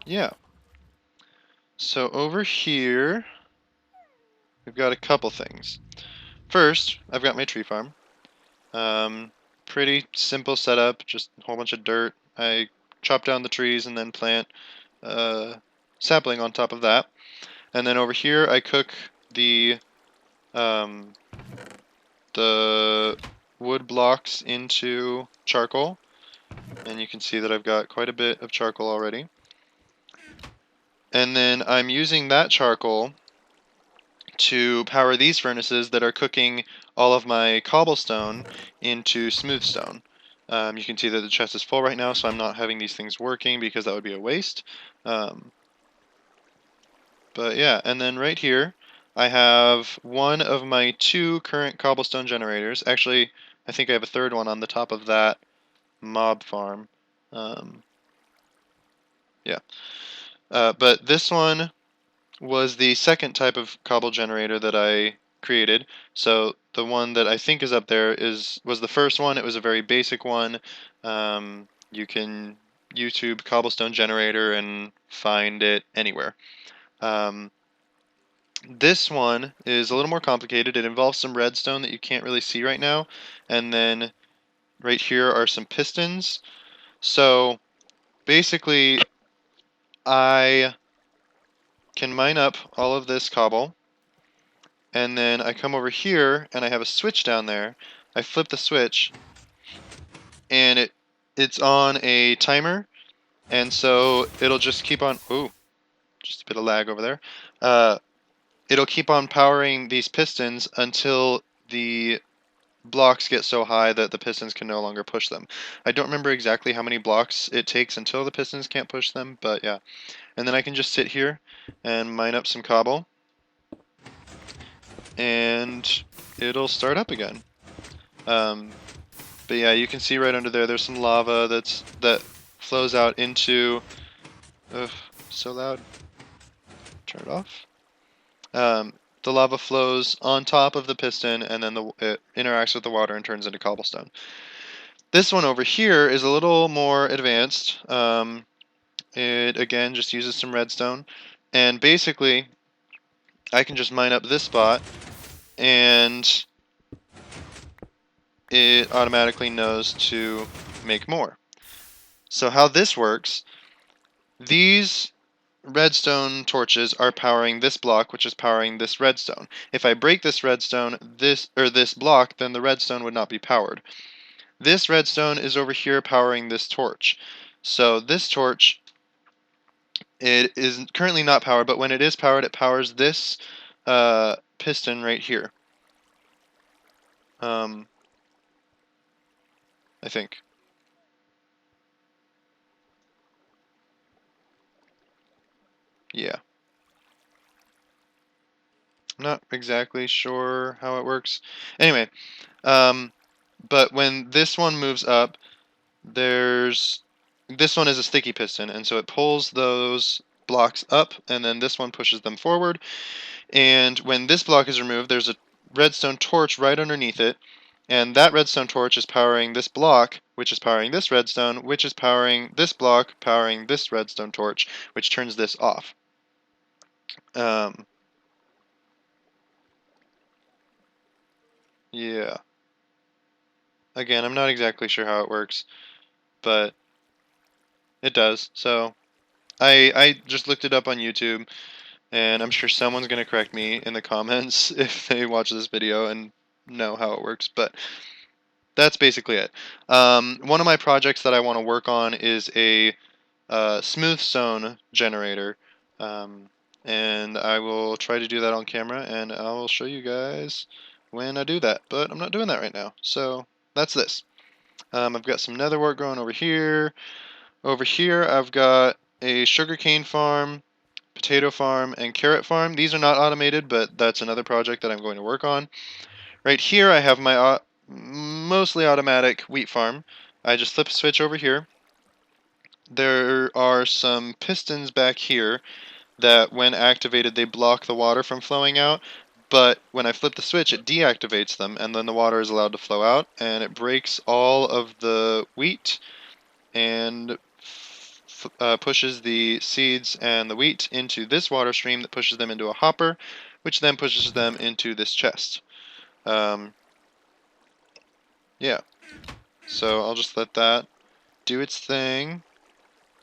yeah. So over here, we've got a couple things. First, I've got my tree farm. Um, Pretty simple setup, just a whole bunch of dirt. I chop down the trees and then plant sapling on top of that. And then over here, I cook the um, the wood blocks into charcoal, and you can see that I've got quite a bit of charcoal already. And then I'm using that charcoal to power these furnaces that are cooking all of my cobblestone into smooth stone. You can see that the chest is full right now, so I'm not having these things working because that would be a waste. Um, but yeah, and then right here, I have one of my two current cobblestone generators. Actually, I think I have a third one on the top of that mob farm. Um, yeah, but this one was the second type of cobble generator that I created. So the one that I think is up there was the first one. It was a very basic one. You can YouTube cobblestone generator and find it anywhere. Um, this one is a little more complicated. It involves some redstone that you can't really see right now, and then right here are some pistons. So basically, I can mine up all of this cobble, and then I come over here and I have a switch down there. I flip the switch and it's on a timer, and so it'll just keep on. Ooh, just a bit of lag over there. Uh, it'll keep on powering these pistons until the blocks get so high that the pistons can no longer push them. I don't remember exactly how many blocks it takes until the pistons can't push them, but yeah. And then I can just sit here and mine up some cobble, and it'll start up again. Um, But yeah, you can see right under there, there's some lava that flows out into. Ugh, so loud. Turn it off. The lava flows on top of the piston, and then it interacts with the water and turns into cobblestone. This one over here is a little more advanced. It again just uses some redstone, and basically, I can just mine up this spot, and it automatically knows to make more. So how this works, these redstone torches are powering this block, which is powering this redstone. If I break this redstone, this block, then the redstone would not be powered. This redstone is over here powering this torch. So this torch, it is currently not powered, but when it is powered, it powers this piston right here. I think. Yeah. I'm not exactly sure how it works. Anyway, but when this one moves up, this one is a sticky piston, and so it pulls those blocks up, and then this one pushes them forward. And when this block is removed, there's a redstone torch right underneath it, and that redstone torch is powering this block, which is powering this redstone, which is powering this block, powering this redstone torch, which turns this off. Um, yeah. Again, I'm not exactly sure how it works, but it does. So I just looked it up on YouTube, and I'm sure someone's going to correct me in the comments if they watch this video and know how it works, but that's basically it. One of my projects that I want to work on is a smooth stone generator, um, and I will try to do that on camera, and I will show you guys when I do that, but I'm not doing that right now, so that's this. I've got some nether wart growing over here. Over here, I've got a sugarcane farm, potato farm, and carrot farm. These are not automated, but that's another project that I'm going to work on. Right here, I have my mostly automatic wheat farm. I just flip a switch over here. There are some pistons back here that, when activated, they block the water from flowing out. But when I flip the switch, it deactivates them, and then the water is allowed to flow out, and it breaks all of the wheat and pushes the seeds and the wheat into this water stream that pushes them into a hopper, which then pushes them into this chest. Yeah, so I'll just let that do its thing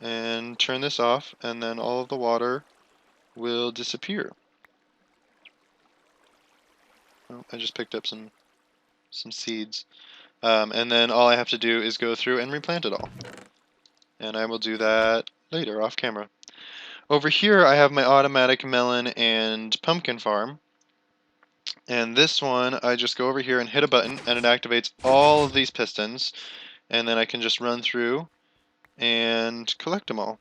and turn this off, and then all of the water will disappear. Oh, I just picked up some seeds. And then all I have to do is go through and replant it all. And I will do that later off camera. Over here I have my automatic melon and pumpkin farm. And this one, I just go over here and hit a button and it activates all of these pistons. And then I can just run through and collect them all.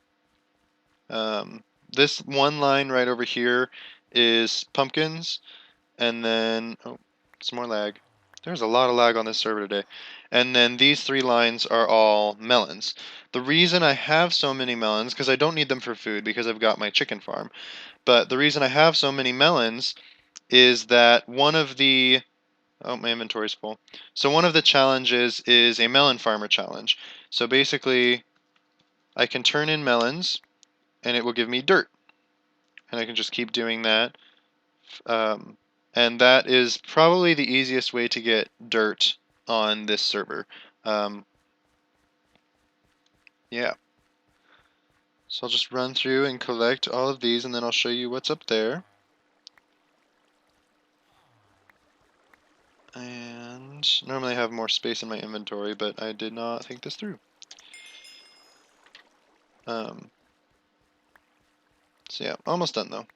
This one line right over here is pumpkins. And then, oh, some more lag. There's a lot of lag on this server today. And then these 3 lines are all melons. The reason I have so many melons, because I don't need them for food because I've got my chicken farm, but the reason I have so many melons is that one of the, oh, my inventory's full. So one of the challenges is a melon farmer challenge. So basically, I can turn in melons, and it will give me dirt. And I can just keep doing that. And that is probably the easiest way to get dirt on this server. Yeah. So I'll just run through and collect all of these, and then I'll show you what's up there. And normally I have more space in my inventory, but I did not think this through. So yeah, almost done though.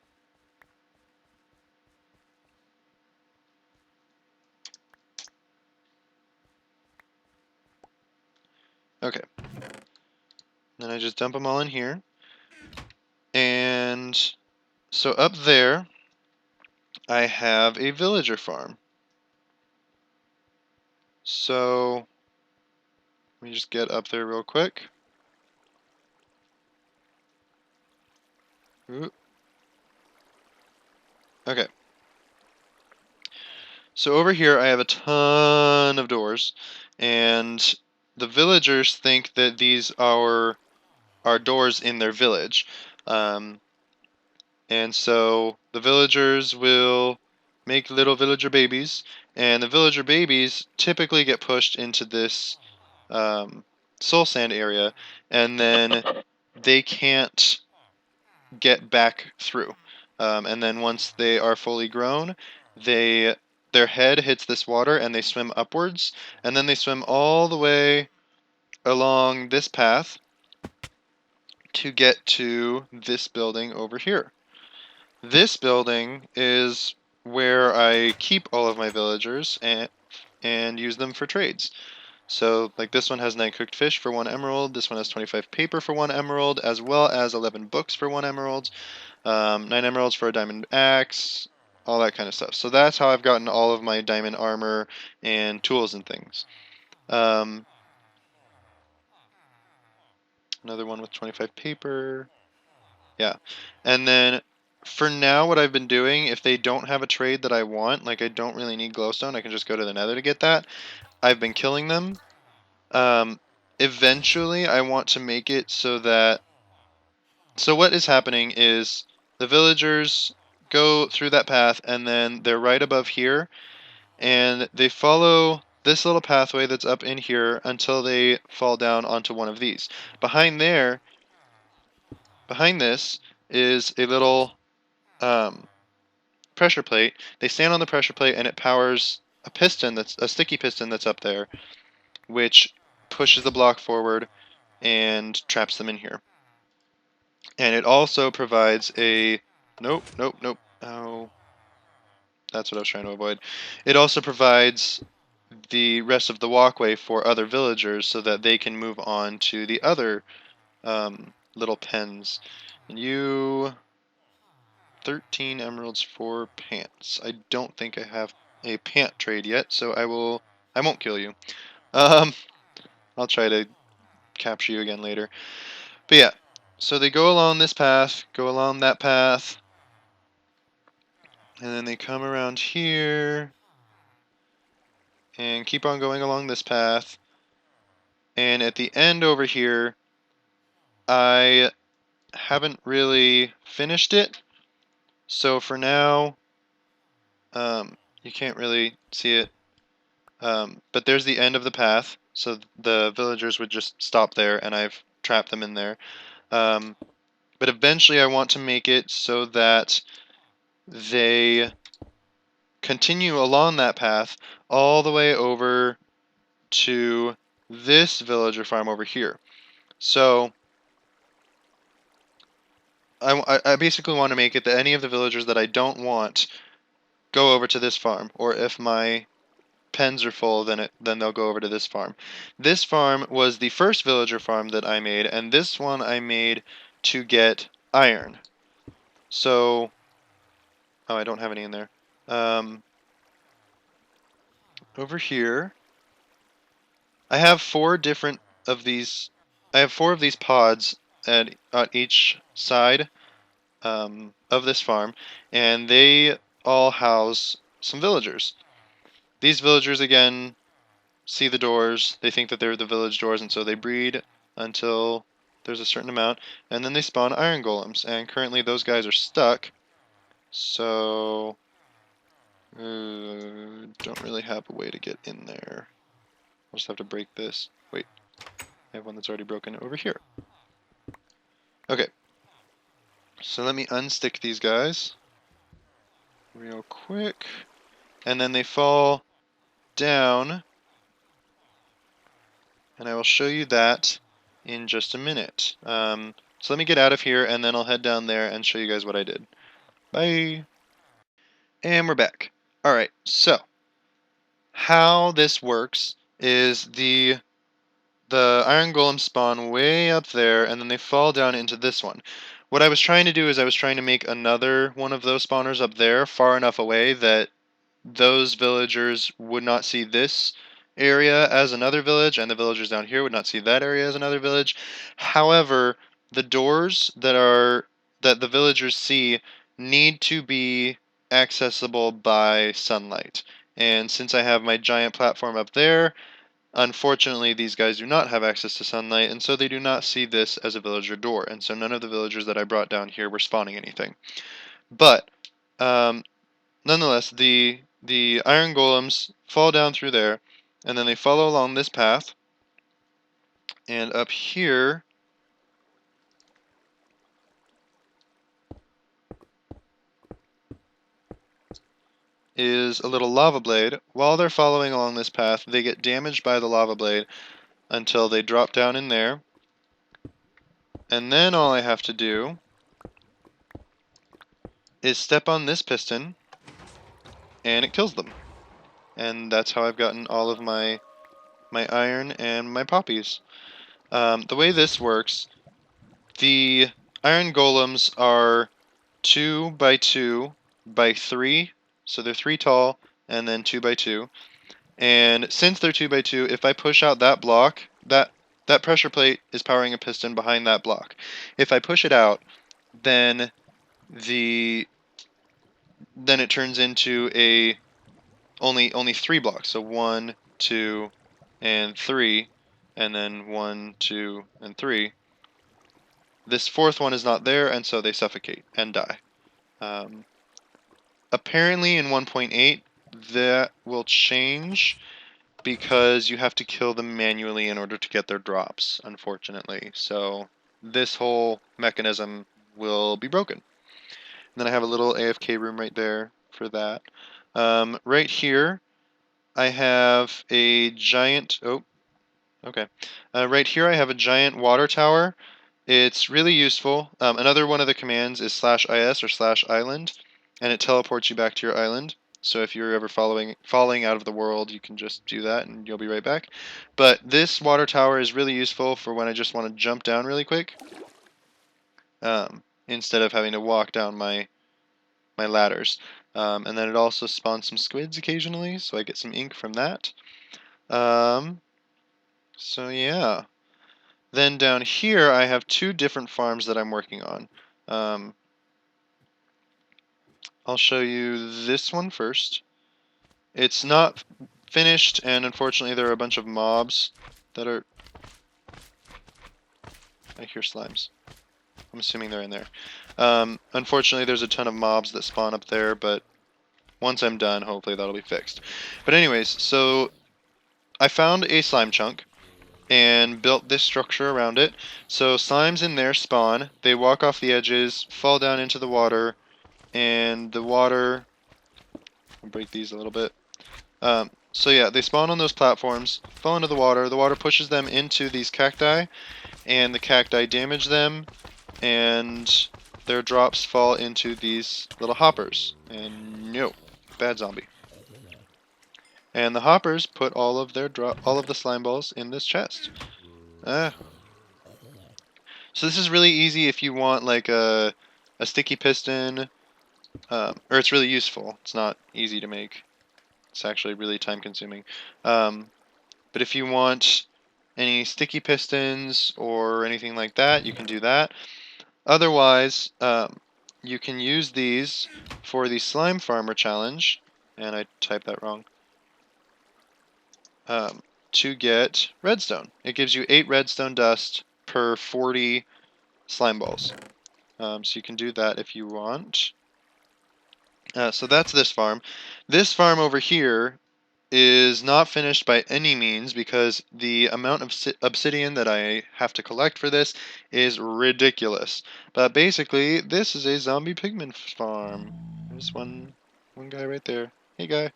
Okay. Then I just dump them all in here. And so up there, I have a villager farm. So let me just get up there real quick. Ooh. Okay. So over here I have a ton of doors, and the villagers think that these are doors in their village. And so the villagers will make little villager babies, and the villager babies typically get pushed into this soul sand area, and then they can't get back through. And then once they are fully grown, their head hits this water and they swim upwards, and then they swim all the way along this path to get to this building over here. This building is where I keep all of my villagers and use them for trades. So, like, this one has 9 cooked fish for 1 emerald, this one has 25 paper for 1 emerald, as well as 11 books for 1 emerald, 9 emeralds for a diamond axe, all that kind of stuff. So that's how I've gotten all of my diamond armor and tools and things. Another one with 25 paper. Yeah. And then for now, what I've been doing, if they don't have a trade that I want, like I don't really need glowstone, I can just go to the nether to get that. I've been killing them. Eventually, I want to make it so that... So what is happening is the villagers go through that path, and then they're right above here, and they follow this little pathway that's up in here until they fall down onto one of these. Behind this is a little pressure plate. They stand on the pressure plate, and it powers a piston that's a sticky piston that's up there, which pushes the block forward and traps them in here. And it also provides a... Nope. Oh, that's what I was trying to avoid. It also provides the rest of the walkway for other villagers so that they can move on to the other little pens. And you... 13 emeralds for pants. I don't think I have a pant trade yet, so I won't kill you. I'll try to capture you again later. But yeah, so they go along this path, go along that path, and then they come around here, and keep on going along this path, and at the end over here, I haven't really finished it, so for now, you can't really see it. But there's the end of the path, so the villagers would just stop there, and I've trapped them in there. Um, but eventually I want to make it so that they continue along that path all the way over to this villager farm over here. So I basically want to make it that any of the villagers that I don't want go over to this farm, or if my pens are full, then they'll go over to this farm. This farm was the first villager farm that I made, and this one I made to get iron. So, oh, I don't have any in there. Um, Over here, I have four different of these. I have four of these pods at each side of this farm, and they all house some villagers. These villagers, again, see the doors, they think that they're the village doors, and so they breed until there's a certain amount, and then they spawn iron golems, and currently those guys are stuck, so don't really have a way to get in there. I'll just have to break this. Wait, I have one that's already broken over here. Okay, so let me unstick these guys real quick, and then they fall down, and I will show you that in just a minute. So let me get out of here, and then I'll head down there and show you guys what I did. Bye! And we're back. Alright, so how this works is the iron golems spawn way up there, and then they fall down into this one. What I was trying to do is I was trying to make another one of those spawners up there far enough away that those villagers would not see this area as another village, and the villagers down here would not see that area as another village. However, the doors that the villagers see need to be accessible by sunlight. And since I have my giant platform up there, unfortunately these guys do not have access to sunlight, and so they do not see this as a villager door. And so none of the villagers that I brought down here were spawning anything. But nonetheless, the iron golems fall down through there, and then they follow along this path, and up here is a little lava blade. While they're following along this path, they get damaged by the lava blade until they drop down in there, and then all I have to do is step on this piston, and it kills them. And that's how I've gotten all of my iron and my poppies. The way this works, the iron golems are 2 by 2 by 3, so they're 3 tall, and then 2 by 2. And since they're 2 by 2, if I push out that block, that pressure plate is powering a piston behind that block. If I push it out, then it turns into a only 3 blocks. So 1, 2, and 3, and then 1, 2, and 3. This fourth one is not there, and so they suffocate and die. Apparently in 1.8 that will change because you have to kill them manually in order to get their drops, unfortunately. So this whole mechanism will be broken. And then I have a little AFK room right there for that. Right here I have a giant... Oh, okay. Right here I have a giant water tower. It's really useful. Another one of the commands is /is or /island, and it teleports you back to your island. So if you're ever falling out of the world, you can just do that and you'll be right back. But this water tower is really useful for when I just want to jump down really quick, instead of having to walk down my ladders. And then it also spawns some squids occasionally, so I get some ink from that. So yeah. Then down here I have 2 different farms that I'm working on. I'll show you this one first. It's not finished, and unfortunately there are a bunch of mobs that are I hear slimes. I'm assuming they're in there. Unfortunately, there's a ton of mobs that spawn up there, but once I'm done, hopefully that'll be fixed. But anyways, so I found a slime chunk and built this structure around it. So slimes in there spawn, they walk off the edges, fall down into the water, and the water... I'll break these a little bit. So yeah, they spawn on those platforms, fall into the water pushes them into these cacti, and the cacti damage them, and their drops fall into these little hoppers. And no, bad zombie. And the hoppers put all of the slime balls in this chest. So this is really easy if you want like a sticky piston, or it's really useful. It's not easy to make. It's actually really time consuming. But if you want any sticky pistons or anything like that, you can do that. Otherwise, you can use these for the Slime Farmer Challenge, and I typed that wrong, to get redstone. It gives you 8 redstone dust per 40 slime balls. So you can do that if you want. So that's this farm. This farm over here is not finished by any means because the amount of obsidian that I have to collect for this is ridiculous. But basically, this is a zombie pigman farm. There's one guy right there. Hey, guy.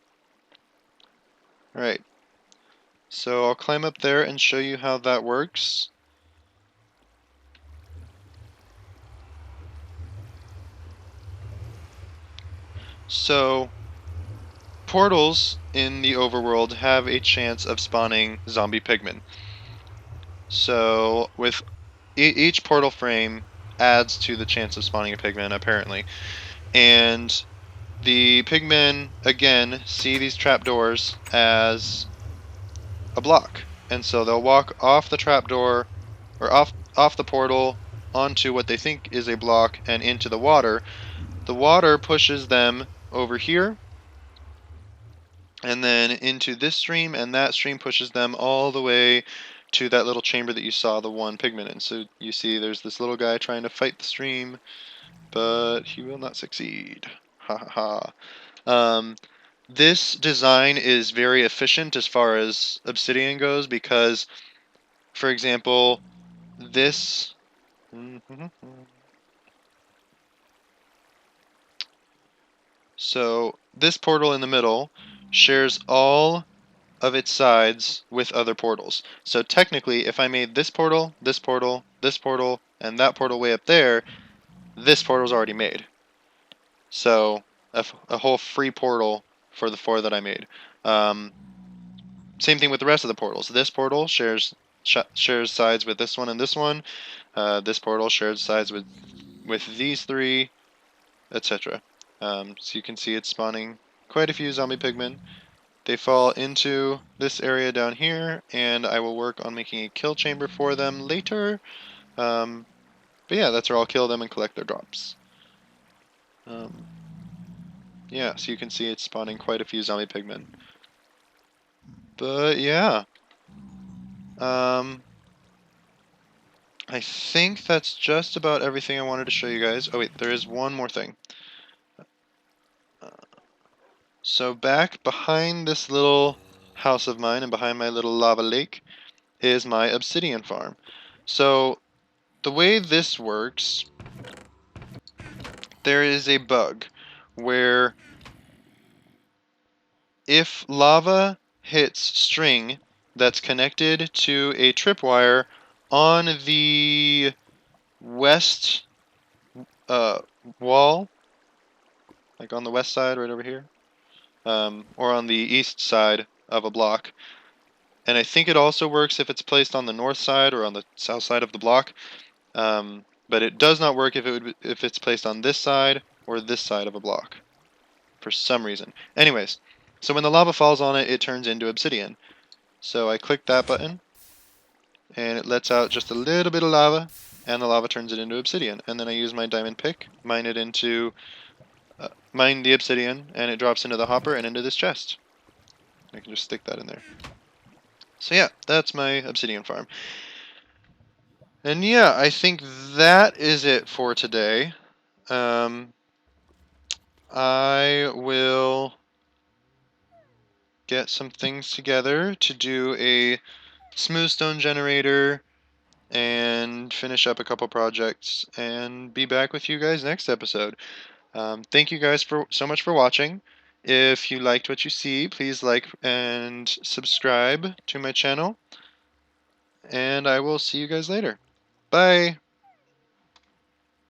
Alright. So I'll climb up there and show you how that works. So, portals in the overworld have a chance of spawning zombie pigmen. So, with each portal frame adds to the chance of spawning a pigman, apparently. And the pigmen, again, see these trapdoors as a block. And so they'll walk off the trapdoor, or off the portal, onto what they think is a block, and into the water. The water pushes them over here, and then into this stream, and that stream pushes them all the way to that little chamber that you saw the one pigman in. So you see there's this little guy trying to fight the stream, but he will not succeed. Ha ha ha. This design is very efficient as far as obsidian goes because, for example, this... So this portal in the middle shares all of its sides with other portals. So technically, if I made this portal, this portal, this portal, and that portal way up there, this portal's already made. So a whole free portal for the 4 that I made. Same thing with the rest of the portals. This portal shares sides with this one and this one. This portal shares sides with these 3, etc. So you can see it's spawning quite a few zombie pigmen. They fall into this area down here, and I will work on making a kill chamber for them later. But yeah, that's where I'll kill them and collect their drops. Yeah, so you can see it's spawning quite a few zombie pigmen. But yeah. I think that's just about everything I wanted to show you guys. Oh wait, there is one more thing. So back behind this little house of mine and behind my little lava lake is my obsidian farm. So the way this works, there is a bug where if lava hits string that's connected to a tripwire on the west wall, like on the west side right over here, or on the east side of a block, and I think it also works if it's placed on the north side or on the south side of the block, but it does not work if it's placed on this side or this side of a block for some reason. Anyways, so when the lava falls on it, it turns into obsidian. So I click that button, and it lets out just a little bit of lava, and the lava turns it into obsidian. And then I use my diamond pick, mine the obsidian, and it drops into the hopper and into this chest. I can just stick that in there. So yeah, that's my obsidian farm. And yeah, I think that is it for today. Um, I will get some things together to do a smooth stone generator and finish up a couple projects and be back with you guys next episode. Thank you guys for so much for watching. If you liked what you see, please like and subscribe to my channel, and I will see you guys later. Bye!